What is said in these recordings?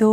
2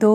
2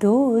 2